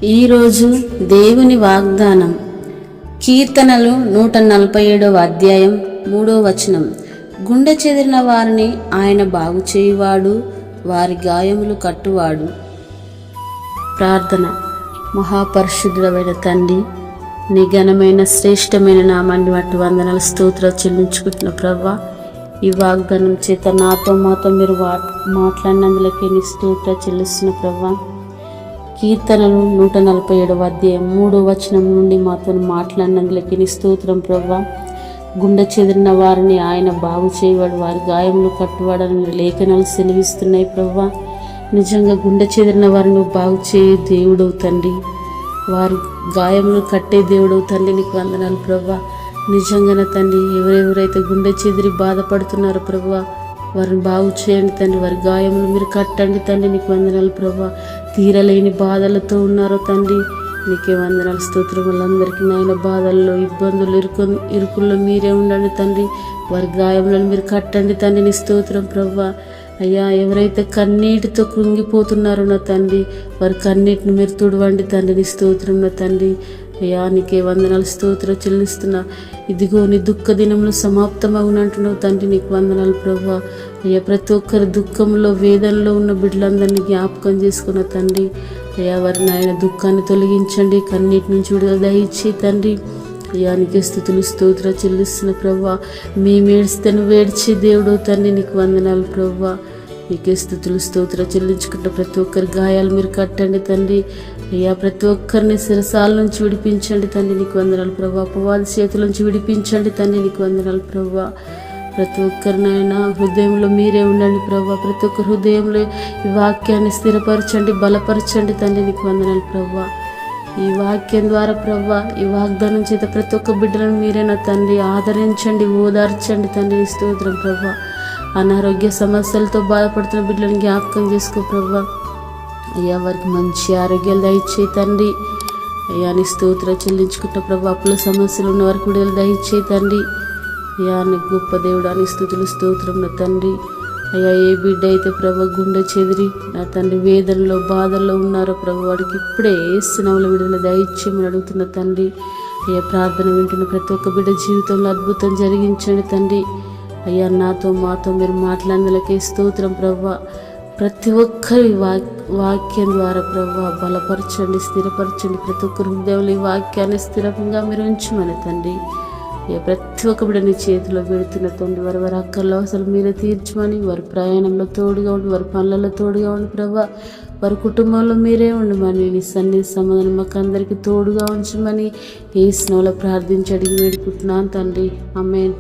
ఈరోజు దేవుని వాగ్దానం కీర్తనలు 147వ అధ్యాయం 3వ వచనం. గుండె చెదిరిన వారిని ఆయన బాగు చేయువాడు, వారి గాయములు కట్టువాడు. ప్రార్థన. మహాపరిశుద్ధుడైన తండ్రి, నీ ఘనమైన శ్రేష్టమైన నామాన్ని బట్టి వందనాలు స్తోత్రాలు చెల్లించుకుంటున్న ప్రభువా, ఈ వాగ్దానం చేత నాతో మీరు మాట్లాడినందులకే నీ స్తోత్రాలు చెల్లిస్తున్న ప్రభువా. కీర్తనలు 147వ అధ్యాయం 3వ వచనం నుండి మాతో మాట్లాడినందులకి నీ స్తోత్రం ప్రభువా. గుండె చెదిరిన వారిని ఆయన బాగు చేయవాడు, వారి గాయములు కట్టువాడని లేఖనాలు సెలవిస్తున్నాయి ప్రభువా. నిజంగా గుండె చెదిరిన వారిని నువ్వు బాగు చేయే దేవుడవు తండ్రి, వారి గాయములు కట్టే దేవుడవు తండ్రి, నీకు వందనాలు ప్రభువా. నిజంగానే తండ్రి, ఎవరెవరైతే గుండె చెదిరి బాధపడుతున్నారో ప్రభువా, వారిని బాగు చేయండి తండ్రి, వారి గాయములు మీరు కట్టండి తండ్రి, నీకు వందనాలు ప్రభువా. తీరలేని బాధలతో ఉన్నారో తండ్రి, నీకే వందనాలు స్తోత్రం. వాళ్ళందరికీ నాయన బాధల్లో, ఇబ్బందులు, ఇరుకుల్లో మీరే ఉండండి తండ్రి, వారి గాయములను మీరు కట్టండి తండ్రి, నీ స్తోత్రం ప్రభువా. అయ్యా, ఎవరైతే కన్నీటితో కృంగిపోతున్నారో నా తండ్రి, వారి కన్నీటిని మీరు తుడవండి తండ్రి, నీ స్తోత్రం నా తండ్రి. అయ్యా, నీకే వందనాలు స్తోత్రం చెల్లిస్తున్నా. ఇదిగో నీ దుఃఖ దినములు సమాప్తమగునంటున్నావు తండ్రి, నీకు వందనాలు ప్రభువా. అయ్యా, ప్రతి ఒక్కరి దుఃఖంలో, వేదనలో ఉన్న బిడ్డలందరినీ జ్ఞాపకం చేసుకున్న తండ్రి. అయ్యా, వారిని ఆయన దుఃఖాన్ని తొలగించండి, కన్నీటి నుంచి విడుదల దయచి తండ్రి. అయ్యా, నీకే స్తుతులు స్తోత్రం చెల్లిస్తున్న ప్రభువా. మేమేడిస్తే నువ్వు ఏడ్చే దేవుడు తండ్రి, నీకు వందనాలు ప్రభువా. నీకే స్తుతులు స్తోత్రం చెల్లించుకుంటే ప్రతి ఒక్కరి గాయాలు మీరు కట్టండి తండ్రి. అయ్యా, ప్రతి ఒక్కరిని శిరసాల నుంచి విడిపించండి తండ్రి, నీకు వందనాలు ప్రభువా. అపవాది చేతుల నుంచి విడిపించండి తండ్రి, నీకు వందనాలు ప్రభువా. ప్రతి ఒక్కరినైనా హృదయంలో మీరే ఉండండి ప్రభువా. ప్రతి ఒక్కరి హృదయంలో ఈ వాక్యాన్ని స్థిరపరచండి, బలపరచండి తండ్రి, నీకు వందనాలు ప్రభువా. ఈ వాక్యం ద్వారా ప్రభువా, ఈ వాగ్దానం చేత ప్రతి ఒక్క బిడ్డలను మీరేనా తండ్రి ఆదరించండి, ఓదార్చండి తండ్రి, నీ స్తోత్రం ప్రభువా. అనారోగ్య సమస్యలతో బాధపడుతున్న బిడ్డలను జ్ఞాపకం చేసుకో ప్రభువా. అయ్యా, వారికి మంచి ఆరోగ్యాలు దయచేయి తండ్రి. అయ్యా, నీ స్తోత్రం చెల్లించుకుంటున్న ప్రభు, అప్పుల సమస్యలు ఉన్న వారికి విడుదల దయచేయి తండ్రి. అయ్యా, నీ గొప్ప దేవుడా, నీ స్తుతులు స్తోత్రం నా తండ్రి. అయ్యా, ఏ బిడ్డ అయితే ప్రభు గుండె చెదిరి నా తండ్రి వేదనలో, బాధల్లో ఉన్నారో ప్రభు, వాడికి ఇప్పుడే ఏసునామములో విడుదల దయచేయమని అడుగుతున్న తండ్రి. అయ్యా, ప్రార్థన వింటున్న ప్రతి ఒక్క బిడ్డ జీవితంలో అద్భుతం జరిగించండి తండ్రి. అయ్యా, నాతో మీరు మాట్లాడినలకే స్తోత్రం ప్రభువా. ప్రతి ఒక్కరి వాక్యం ద్వారా ప్రభువా బలపరచండి, స్థిరపరచండి. ప్రతి ఒక్కరి హృదయంలో ఈ వాక్యాన్ని స్థిరంగా మీరు ఉంచమని తండ్రి. ప్రతి ఒక్క బిడ్డ నీ చేతిలో పెడుతున్న తండ్రి, వారి అక్కర్లో అసలు మీరే తీర్చమని, వారి ప్రయాణంలో తోడుగా ఉండి, వారి పనులలో తోడుగా ఉండి ప్రభువా. వారి కుటుంబంలో మీరే ఉండమని, నీ సన్నిధి సమాధానం మాకు అందరికీ తోడుగా ఉంచమని యేసు నామములో ప్రార్థించి అడిగి వేడుకుంటున్నాను తండ్రి. ఆమేన్.